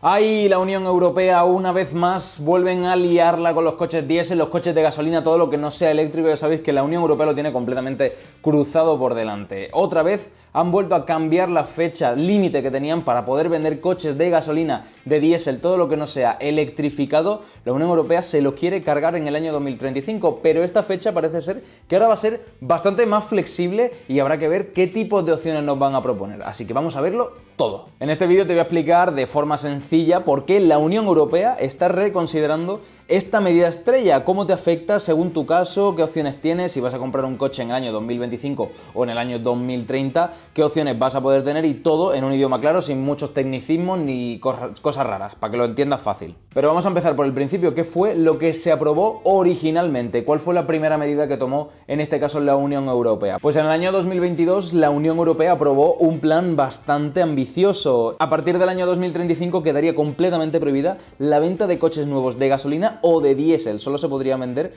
Ahí la Unión Europea una vez más vuelven a liarla con los coches diésel, los coches de gasolina, todo lo que no sea eléctrico. Ya sabéis que la Unión Europea lo tiene completamente cruzado por delante. Otra vez han vuelto a cambiar la fecha límite que tenían para poder vender coches de gasolina, de diésel, todo lo que no sea electrificado. La Unión Europea se lo quiere cargar en el año 2035, pero esta fecha parece ser que ahora va a ser bastante más flexible y habrá que ver qué tipos de opciones nos van a proponer. Así que vamos a verlo todo. En este vídeo te voy a explicar de forma sencilla por qué la Unión Europea está reconsiderando esta medida estrella, cómo te afecta según tu caso, qué opciones tienes, si vas a comprar un coche en el año 2025 o en el año 2030, qué opciones vas a poder tener y todo en un idioma claro, sin muchos tecnicismos ni cosas raras, para que lo entiendas fácil. Pero vamos a empezar por el principio. ¿Qué fue lo que se aprobó originalmente? ¿Cuál fue la primera medida que tomó, en este caso, la Unión Europea? Pues en el año 2022 la Unión Europea aprobó un plan bastante ambicioso. A partir del año 2035 quedaría completamente prohibida la venta de coches nuevos de gasolina o de diésel. Solo se podrían vender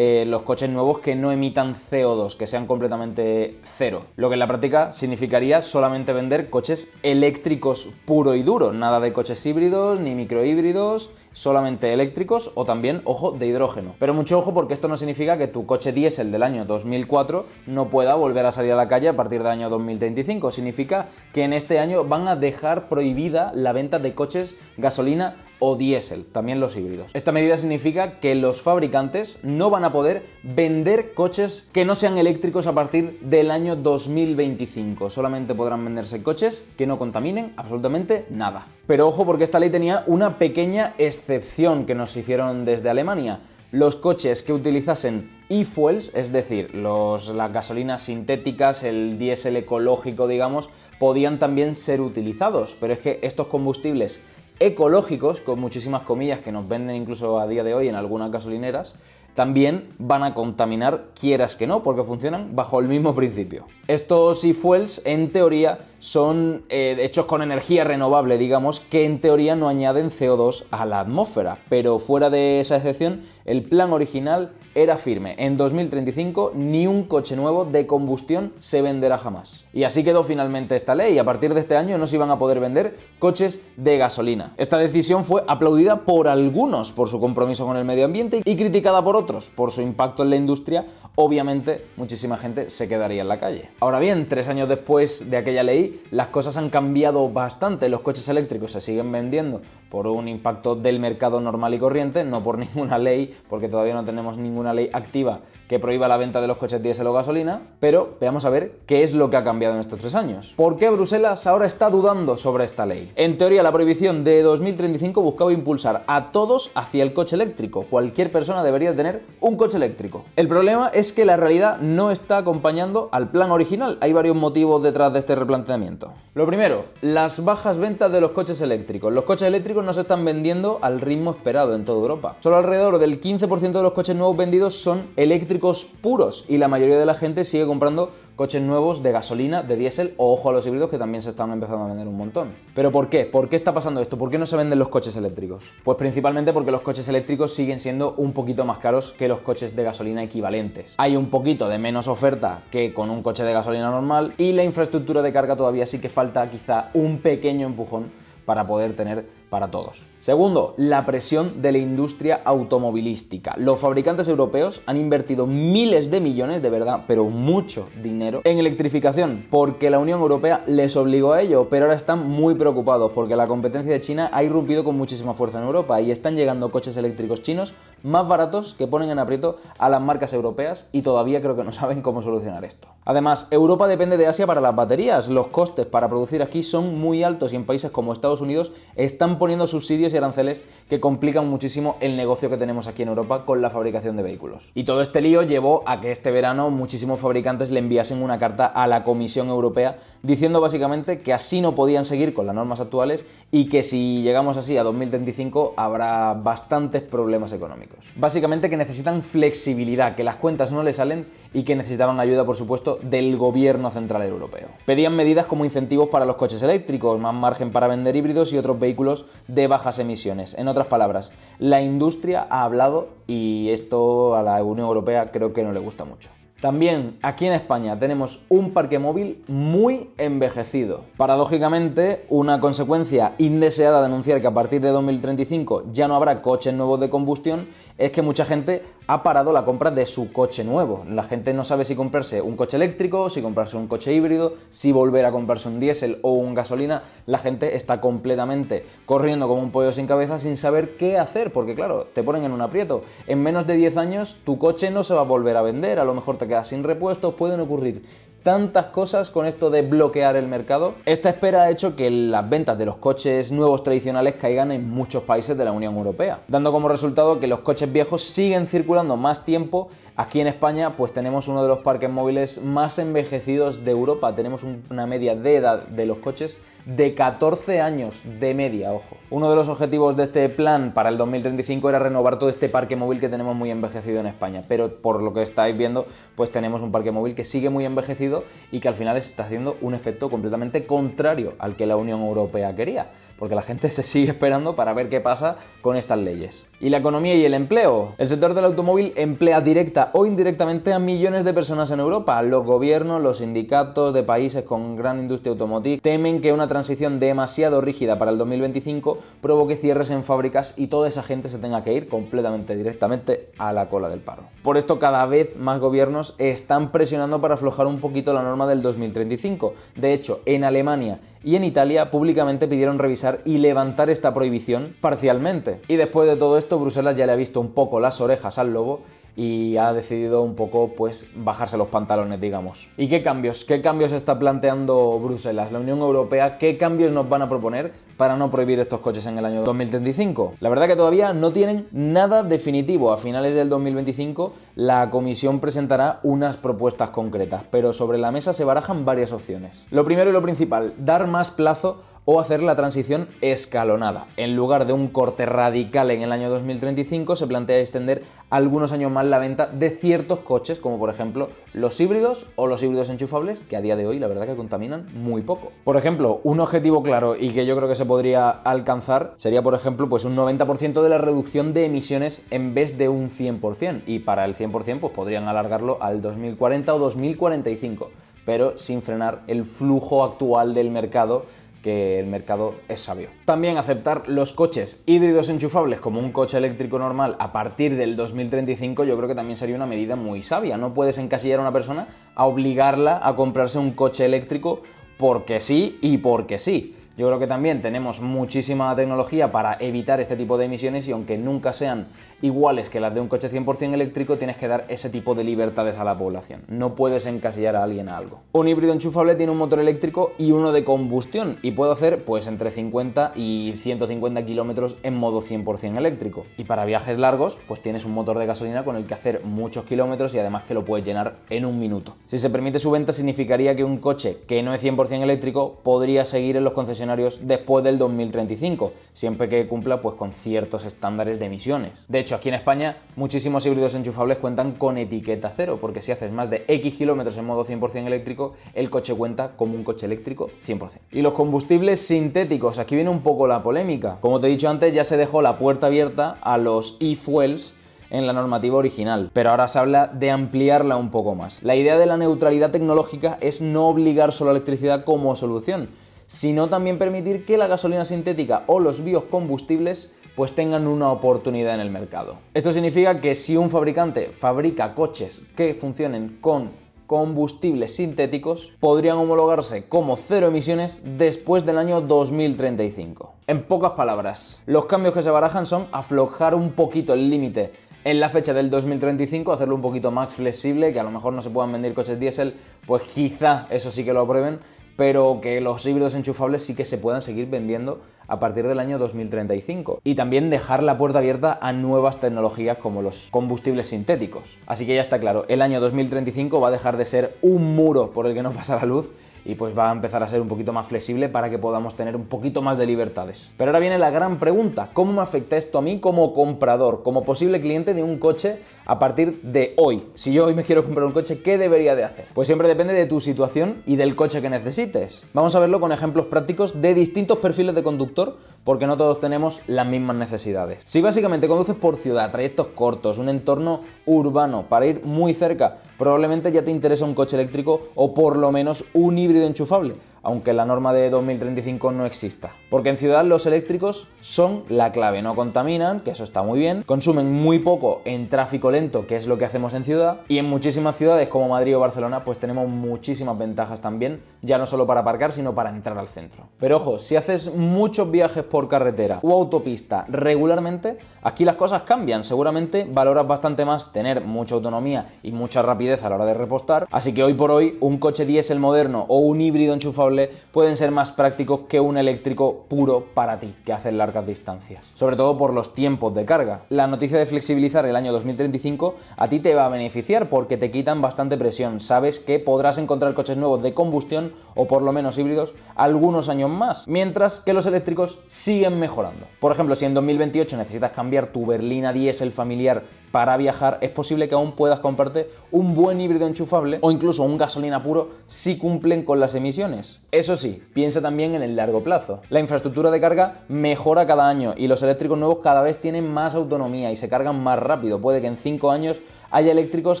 los coches nuevos que no emitan CO2, que sean completamente cero. Lo que en la práctica significaría solamente vender coches eléctricos puro y duro, nada de coches híbridos ni microhíbridos, solamente eléctricos o también, ojo, de hidrógeno. Pero mucho ojo, porque esto no significa que tu coche diésel del año 2004 no pueda volver a salir a la calle a partir del año 2025. Significa que en este año van a dejar prohibida la venta de coches gasolina o diésel, también los híbridos. Esta medida significa que los fabricantes no van a poder vender coches que no sean eléctricos a partir del año 2025. Solamente podrán venderse coches que no contaminen absolutamente nada. Pero ojo, porque esta ley tenía una pequeña excepción que nos hicieron desde Alemania. Los coches que utilizasen e-fuels, es decir, las gasolinas sintéticas, el diésel ecológico, digamos, podían también ser utilizados. Pero es que estos combustibles ecológicos, con muchísimas comillas, que nos venden incluso a día de hoy en algunas gasolineras, también van a contaminar, quieras que no, porque funcionan bajo el mismo principio. Estos e-fuels, en teoría, son hechos con energía renovable, digamos, que en teoría no añaden CO2 a la atmósfera, pero fuera de esa excepción, el plan original era firme. En 2035 ni un coche nuevo de combustión se venderá jamás. Y así quedó finalmente esta ley. A partir de este año no se iban a poder vender coches de gasolina. Esta decisión fue aplaudida por algunos por su compromiso con el medio ambiente y criticada por otros por su impacto en la industria. Obviamente muchísima gente se quedaría en la calle. Ahora bien, 3 años después de aquella ley, las cosas han cambiado bastante. Los coches eléctricos se siguen vendiendo por un impacto del mercado normal y corriente, no por ninguna ley, porque todavía no tenemos ninguna ley activa que prohíba la venta de los coches diésel o gasolina. Pero veamos a ver qué es lo que ha cambiado en estos 3 años. ¿Por qué Bruselas ahora está dudando sobre esta ley? En teoría, la prohibición de 2035 buscaba impulsar a todos hacia el coche eléctrico. Cualquier persona debería tener un coche eléctrico. El problema es que la realidad no está acompañando al plan original. Hay varios motivos detrás de este replanteamiento. Lo primero, las bajas ventas de los coches eléctricos. Los coches eléctricos no se están vendiendo al ritmo esperado en toda Europa. Solo alrededor del 15% de los coches nuevos vendidos son eléctricos puros y la mayoría de la gente sigue comprando coches nuevos de gasolina, de diésel o, ojo, a los híbridos, que también se están empezando a vender un montón. ¿Pero por qué? ¿Por qué está pasando esto? ¿Por qué no se venden los coches eléctricos? Pues principalmente porque los coches eléctricos siguen siendo un poquito más caros que los coches de gasolina equivalentes. Hay un poquito de menos oferta que con un coche de gasolina normal y la infraestructura de carga todavía sí que falta quizá un pequeño empujón para poder tener para todos. Segundo, la presión de la industria automovilística. Los fabricantes europeos han invertido miles de millones, de verdad, pero mucho dinero, en electrificación, porque la Unión Europea les obligó a ello, pero ahora están muy preocupados porque la competencia de China ha irrumpido con muchísima fuerza en Europa y están llegando coches eléctricos chinos más baratos que ponen en aprieto a las marcas europeas y todavía creo que no saben cómo solucionar esto. Además, Europa depende de Asia para las baterías. Los costes para producir aquí son muy altos y en países como Estados Unidos están poniendo subsidios y aranceles que complican muchísimo el negocio que tenemos aquí en Europa con la fabricación de vehículos. Y todo este lío llevó a que este verano muchísimos fabricantes le enviasen una carta a la Comisión Europea diciendo básicamente que así no podían seguir con las normas actuales y que si llegamos así a 2035 habrá bastantes problemas económicos. Básicamente que necesitan flexibilidad, que las cuentas no les salen y que necesitaban ayuda, por supuesto, del gobierno central europeo. Pedían medidas como incentivos para los coches eléctricos, más margen para vender híbridos y otros vehículos de bajas emisiones. En otras palabras, la industria ha hablado y esto a la Unión Europea creo que no le gusta mucho. También aquí en España tenemos un parque móvil muy envejecido. Paradójicamente, una consecuencia indeseada de anunciar que a partir de 2035 ya no habrá coches nuevos de combustión es que mucha gente ha parado la compra de su coche nuevo. La gente no sabe si comprarse un coche eléctrico, si comprarse un coche híbrido, si volver a comprarse un diésel o un gasolina. La gente está completamente corriendo como un pollo sin cabeza sin saber qué hacer, porque claro, te ponen en un aprieto. En menos de 10 años tu coche no se va a volver a vender, a lo mejor te quedas sin repuestos, pueden ocurrir tantas cosas con esto de bloquear el mercado. Esta espera ha hecho que las ventas de los coches nuevos tradicionales caigan en muchos países de la Unión Europea, dando como resultado que los coches viejos siguen circulando más tiempo. Aquí en España pues tenemos uno de los parques móviles más envejecidos de Europa, tenemos una media de edad de los coches de 14 años de media, ojo. Uno de los objetivos de este plan para el 2035 era renovar todo este parque móvil que tenemos muy envejecido en España, pero por lo que estáis viendo pues tenemos un parque móvil que sigue muy envejecido y que al final está haciendo un efecto completamente contrario al que la Unión Europea quería, porque la gente se sigue esperando para ver qué pasa con estas leyes. ¿Y la economía y el empleo? El sector del automóvil emplea directa o indirectamente a millones de personas en Europa. Los gobiernos, los sindicatos de países con gran industria automotriz temen que una transición demasiado rígida para el 2025 provoque cierres en fábricas y toda esa gente se tenga que ir completamente directamente a la cola del paro. Por esto cada vez más gobiernos están presionando para aflojar un poquito la norma del 2035. De hecho, en Alemania y en Italia públicamente pidieron revisar y levantar esta prohibición parcialmente. Y después de todo esto, Bruselas ya le ha visto un poco las orejas al lobo y ha decidido un poco pues bajarse los pantalones, digamos. ¿Y qué cambios? ¿Qué cambios está planteando Bruselas? La Unión Europea, ¿qué cambios nos van a proponer para no prohibir estos coches en el año 2035? La verdad que todavía no tienen nada definitivo. A finales del 2025 la Comisión presentará unas propuestas concretas, pero sobre la mesa se barajan varias opciones. Lo primero y lo principal, dar más plazo o hacer la transición escalonada. En lugar de un corte radical en el año 2035, se plantea extender algunos años más la venta de ciertos coches, como por ejemplo los híbridos o los híbridos enchufables, que a día de hoy la verdad que contaminan muy poco. Por ejemplo, un objetivo claro y que yo creo que se podría alcanzar sería, por ejemplo, pues un 90% de la reducción de emisiones en vez de un 100%, y para el 100% pues podrían alargarlo al 2040 o 2045, pero sin frenar el flujo actual del mercado, que el mercado es sabio. También aceptar los coches híbridos enchufables como un coche eléctrico normal a partir del 2035 yo creo que también sería una medida muy sabia. No puedes encasillar a una persona a obligarla a comprarse un coche eléctrico porque sí y porque sí. Yo creo que también tenemos muchísima tecnología para evitar este tipo de emisiones y aunque nunca sean iguales que las de un coche 100% eléctrico, tienes que dar ese tipo de libertades a la población. No puedes encasillar a alguien a algo. Un híbrido enchufable tiene un motor eléctrico y uno de combustión y puede hacer pues entre 50 y 150 kilómetros en modo 100% eléctrico. Y para viajes largos pues tienes un motor de gasolina con el que hacer muchos kilómetros y además que lo puedes llenar en un minuto. Si se permite su venta significaría que un coche que no es 100% eléctrico podría seguir en los concesionarios después del 2035, siempre que cumpla pues con ciertos estándares de emisiones. De hecho, aquí en España muchísimos híbridos enchufables cuentan con etiqueta cero, porque si haces más de X kilómetros en modo 100% eléctrico, el coche cuenta como un coche eléctrico 100%. Y los combustibles sintéticos, aquí viene un poco la polémica. Como te he dicho antes, ya se dejó la puerta abierta a los e-fuels en la normativa original, pero ahora se habla de ampliarla un poco más. La idea de la neutralidad tecnológica es no obligar solo a la electricidad como solución, sino también permitir que la gasolina sintética o los biocombustibles pues tengan una oportunidad en el mercado. Esto significa que si un fabricante fabrica coches que funcionen con combustibles sintéticos, podrían homologarse como cero emisiones después del año 2035. En pocas palabras, los cambios que se barajan son aflojar un poquito el límite en la fecha del 2035, hacerlo un poquito más flexible, que a lo mejor no se puedan vender coches diésel, pues quizá eso sí que lo aprueben, pero que los híbridos enchufables sí que se puedan seguir vendiendo a partir del año 2035. Y también dejar la puerta abierta a nuevas tecnologías como los combustibles sintéticos. Así que ya está claro, el año 2035 va a dejar de ser un muro por el que no pasa la luz y pues va a empezar a ser un poquito más flexible para que podamos tener un poquito más de libertades. Pero ahora viene la gran pregunta, ¿cómo me afecta esto a mí como comprador, como posible cliente de un coche a partir de hoy? Si yo hoy me quiero comprar un coche, ¿qué debería de hacer? Pues siempre depende de tu situación y del coche que necesites. Vamos a verlo con ejemplos prácticos de distintos perfiles de conductor, porque no todos tenemos las mismas necesidades. Si básicamente conduces por ciudad, trayectos cortos, un entorno urbano, para ir muy cerca, probablemente ya te interesa un coche eléctrico o por lo menos un híbrido enchufable, aunque la norma de 2035 no exista. Porque en ciudad los eléctricos son la clave, no contaminan, que eso está muy bien, consumen muy poco en tráfico lento, que es lo que hacemos en ciudad, y en muchísimas ciudades como Madrid o Barcelona pues tenemos muchísimas ventajas también, ya no solo para aparcar, sino para entrar al centro. Pero ojo, si haces muchos viajes por carretera o autopista regularmente, aquí las cosas cambian, seguramente valoras bastante más tener mucha autonomía y mucha rapidez a la hora de repostar, así que hoy por hoy un coche diésel moderno o un híbrido enchufable pueden ser más prácticos que un eléctrico puro para ti, que hace largas distancias. Sobre todo por los tiempos de carga. La noticia de flexibilizar el año 2035 a ti te va a beneficiar porque te quitan bastante presión. Sabes que podrás encontrar coches nuevos de combustión o por lo menos híbridos algunos años más, mientras que los eléctricos siguen mejorando. Por ejemplo, si en 2028 necesitas cambiar tu berlina diésel familiar para viajar, es posible que aún puedas comprarte un buen híbrido enchufable o incluso un gasolina puro si cumplen con las emisiones. Eso sí, piensa también en el largo plazo. La infraestructura de carga mejora cada año y los eléctricos nuevos cada vez tienen más autonomía y se cargan más rápido. Puede que en 5 años haya eléctricos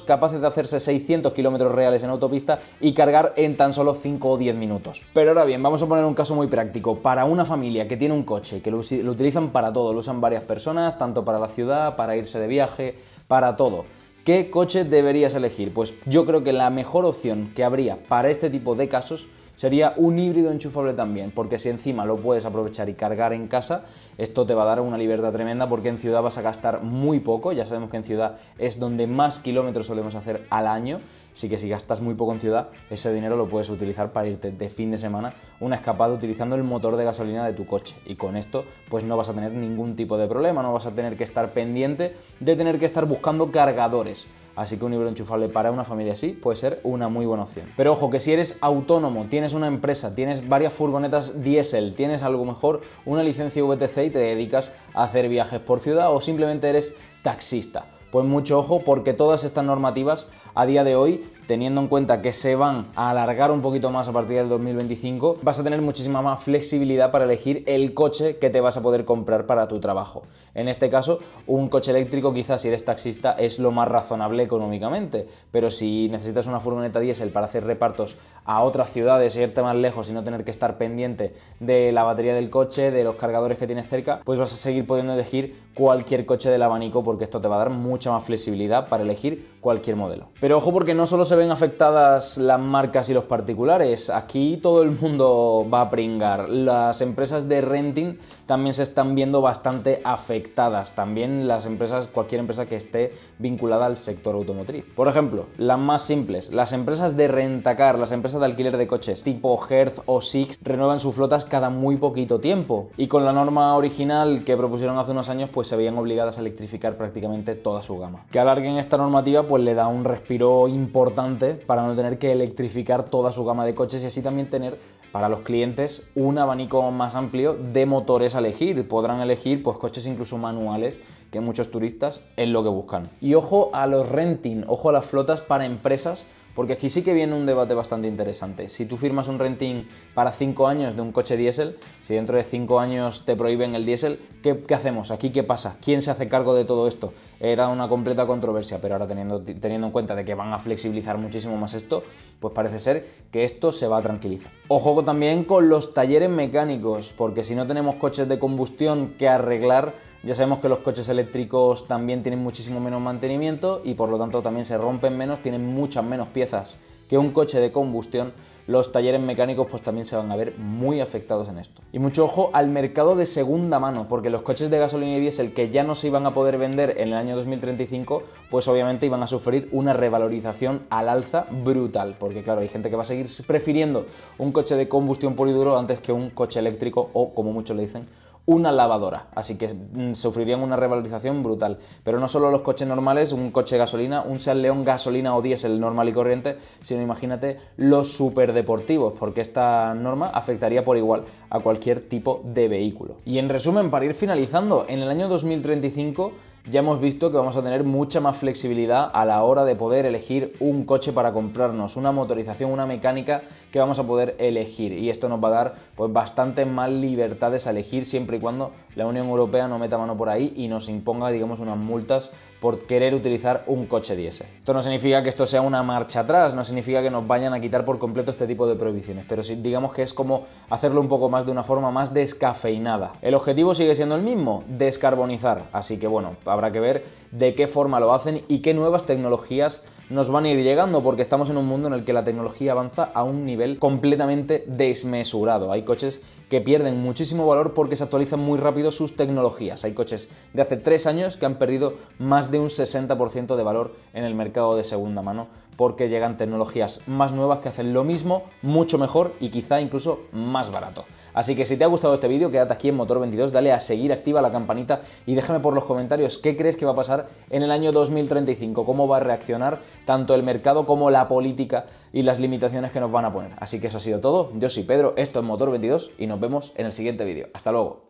capaces de hacerse 600 kilómetros reales en autopista y cargar en tan solo 5 o 10 minutos. Pero ahora bien, vamos a poner un caso muy práctico. Para una familia que tiene un coche, que lo utilizan para todo, lo usan varias personas, tanto para la ciudad, para irse de viaje, para todo. ¿Qué coche deberías elegir? Pues yo creo que la mejor opción que habría para este tipo de casos sería un híbrido enchufable también, porque si encima lo puedes aprovechar y cargar en casa, esto te va a dar una libertad tremenda porque en ciudad vas a gastar muy poco, ya sabemos que en ciudad es donde más kilómetros solemos hacer al año, así que si gastas muy poco en ciudad, ese dinero lo puedes utilizar para irte de fin de semana una escapada utilizando el motor de gasolina de tu coche y con esto pues no vas a tener ningún tipo de problema, no vas a tener que estar pendiente de tener que estar buscando cargadores. Así que un híbrido enchufable para una familia así puede ser una muy buena opción. Pero ojo, que si eres autónomo, tienes una empresa, tienes varias furgonetas diésel, tienes a lo mejor una licencia VTC y te dedicas a hacer viajes por ciudad o simplemente eres taxista, pues mucho ojo porque todas estas normativas a día de hoy, teniendo en cuenta que se van a alargar un poquito más a partir del 2025, vas a tener muchísima más flexibilidad para elegir el coche que te vas a poder comprar para tu trabajo. En este caso, un coche eléctrico quizás si eres taxista es lo más razonable económicamente, pero si necesitas una furgoneta diésel para hacer repartos a otras ciudades e irte más lejos y no tener que estar pendiente de la batería del coche, de los cargadores que tienes cerca, pues vas a seguir pudiendo elegir cualquier coche del abanico porque esto te va a dar mucha más flexibilidad para elegir cualquier modelo. Pero ojo porque no solo se ven afectadas las marcas y los particulares, aquí todo el mundo va a pringar. Las empresas de renting también se están viendo bastante afectadas, también las empresas, cualquier empresa que esté vinculada al sector automotriz. Por ejemplo, las más simples, las empresas de rentacar, las empresas de alquiler de coches tipo Hertz o Sixt renuevan sus flotas cada muy poquito tiempo y con la norma original que propusieron hace unos años pues se veían obligadas a electrificar prácticamente toda su gama. Que alarguen esta normativa pues le da un respiro importante para no tener que electrificar toda su gama de coches y así también tener para los clientes un abanico más amplio de motores a elegir. Podrán elegir pues coches incluso manuales, que muchos turistas es lo que buscan. Y ojo a los renting, ojo a las flotas para empresas, porque aquí sí que viene un debate bastante interesante. Si tú firmas un renting para 5 años de un coche diésel, si dentro de 5 años te prohíben el diésel, ¿qué hacemos? ¿Aquí qué pasa? ¿Quién se hace cargo de todo esto? Era una completa controversia, pero ahora teniendo en cuenta de que van a flexibilizar muchísimo más esto, pues parece ser que esto se va a tranquilizar. Ojo también con los talleres mecánicos, porque si no tenemos coches de combustión que arreglar, ya sabemos que los coches eléctricos también tienen muchísimo menos mantenimiento y por lo tanto también se rompen menos, tienen muchas menos piezas que un coche de combustión. Los talleres mecánicos pues también se van a ver muy afectados en esto. Y mucho ojo al mercado de segunda mano, porque los coches de gasolina y diésel que ya no se iban a poder vender en el año 2035, pues obviamente iban a sufrir una revalorización al alza brutal, porque claro, hay gente que va a seguir prefiriendo un coche de combustión puro y duro antes que un coche eléctrico o, como muchos le dicen, una lavadora, así que sufrirían una revalorización brutal. Pero no solo los coches normales, un coche de gasolina, un Seat León gasolina o diésel normal y corriente, sino imagínate los superdeportivos, porque esta norma afectaría por igual a cualquier tipo de vehículo. Y en resumen, para ir finalizando, en el año 2035 ya hemos visto que vamos a tener mucha más flexibilidad a la hora de poder elegir un coche para comprarnos, una motorización, una mecánica que vamos a poder elegir, y esto nos va a dar pues bastante más libertades a elegir, siempre y cuando la Unión Europea no meta mano por ahí y nos imponga, digamos, unas multas por querer utilizar un coche diésel. Esto no significa que esto sea una marcha atrás, no significa que nos vayan a quitar por completo este tipo de prohibiciones, pero sí, digamos que es como hacerlo un poco más de una forma más descafeinada. El objetivo sigue siendo el mismo, descarbonizar, así que bueno, habrá que ver de qué forma lo hacen y qué nuevas tecnologías nos van a ir llegando, porque estamos en un mundo en el que la tecnología avanza a un nivel completamente desmesurado. Hay coches que pierden muchísimo valor porque se actualizan muy rápido sus tecnologías. Hay coches de hace 3 años que han perdido más de un 60% de valor en el mercado de segunda mano porque llegan tecnologías más nuevas que hacen lo mismo, mucho mejor y quizá incluso más barato. Así que si te ha gustado este vídeo, quédate aquí en Motor 22, dale a seguir, activa la campanita y déjame por los comentarios qué crees que va a pasar en el año 2035, cómo va a reaccionar tanto el mercado como la política y las limitaciones que nos van a poner. Así que eso ha sido todo, yo soy Pedro, esto es Motor 22 y nos vemos en el siguiente vídeo. Hasta luego.